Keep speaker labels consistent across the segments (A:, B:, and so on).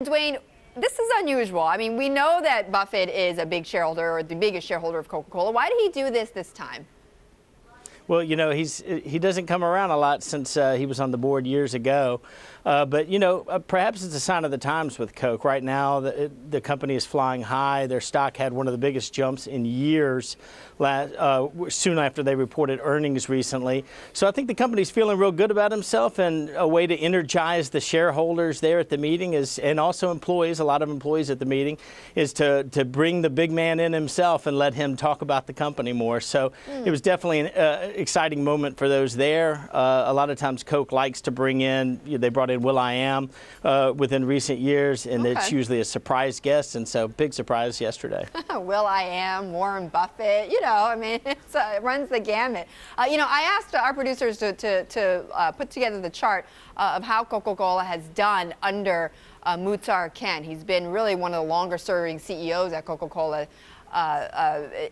A: Duane, this is unusual. I mean, we know that Buffett is a big shareholder, or the biggest shareholder of Coca-Cola. Why did he do this time?
B: Well, you know, he doesn't come around a lot since he was on the board years ago. But, you know, perhaps it's a sign of the times with Coke. Right now, the company is flying high. Their stock had one of the biggest jumps in years soon after they reported earnings recently. So I think the company's feeling real good about himself, and a way to energize the shareholders there at the meeting is, and also employees, a lot of employees at the meeting, is to bring the big man in himself and let him talk about the company more. So it was definitely an exciting moment for those there. A lot of times Coke likes to bring in, they brought in Will.i.am within recent years, and it's usually a surprise guest, and so big surprise yesterday.
A: Will.i.am, Warren Buffett, you know, I mean, it runs the gamut. You know, I asked our producers to put together the chart of how Coca-Cola has done under Muhtar Kent. He's been really one of the longer serving CEOs at Coca-Cola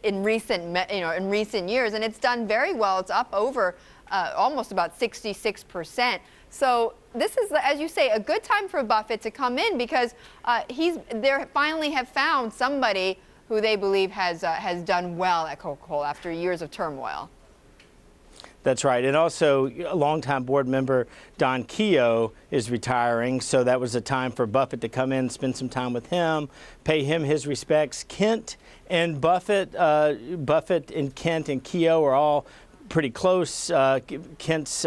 A: in recent years, and it's done very well. It's up over almost about 66%. So this is, as you say, a good time for Buffett to come in, because they finally have found somebody who they believe has done well at Coca-Cola after years of turmoil.
B: That's right. And also, a longtime board member, Don Keogh, is retiring. So that was a time for Buffett to come in, spend some time with him, pay him his respects. Kent and Buffett and Kent and Keogh are all pretty close. Kent's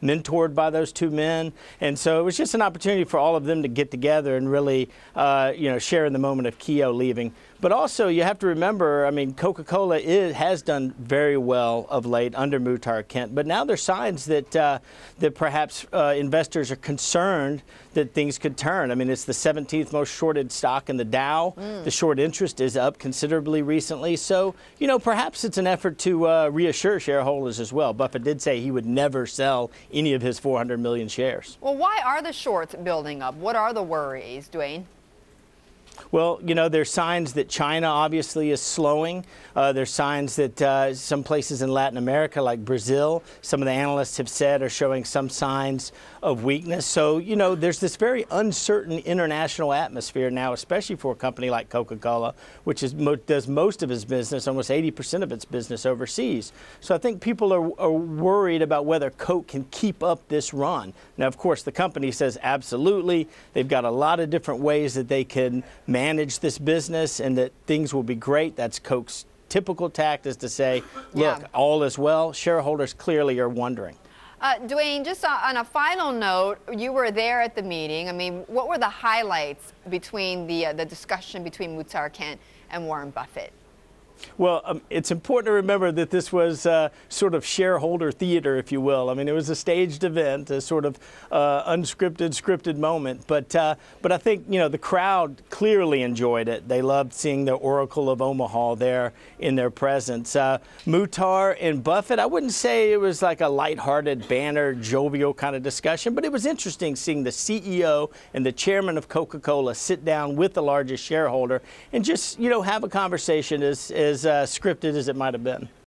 B: mentored by those two men, and so it was just an opportunity for all of them to get together and really, share in the moment of Keogh leaving. But also, you have to remember, I mean, Coca-Cola has done very well of late under Muhtar Kent, but now there's signs that perhaps investors are concerned that things could turn. I mean, it's the 17th most shorted stock in the Dow. The short interest is up considerably recently. So, you know, perhaps it's an effort to reassure shareholders as well. Buffett did say he would never sell any of his 400 million shares.
A: Well, why are the shorts building up? What are the worries, Duane?
B: Well, you know, there's signs that China obviously is slowing. There's signs that some places in Latin America, like Brazil, some of the analysts have said are showing some signs of weakness. So, you know, there's this very uncertain international atmosphere now, especially for a company like Coca-Cola, which does most of its business, almost 80% of its business overseas. So I think people are worried about whether Coke can keep up this run. Now, of course, the company says absolutely. They've got a lot of different ways that they can manage this business and that things will be great. That's Coke's typical tact, is to say, look, all is well. Shareholders clearly are wondering.
A: Duane, just on a final note, you were there at the meeting. I mean, what were the highlights between the discussion between Muhtar Kent and Warren Buffett?
B: Well, it's important to remember that this was sort of shareholder theater, if you will. I mean, it was a staged event, a sort of unscripted, scripted moment. But I think, you know, the crowd clearly enjoyed it. They loved seeing the Oracle of Omaha there in their presence. Muhtar and Buffett, I wouldn't say it was like a lighthearted, banner, jovial kind of discussion, but it was interesting seeing the CEO and the chairman of Coca-Cola sit down with the largest shareholder and just, you know, have a conversation as scripted as it might have been.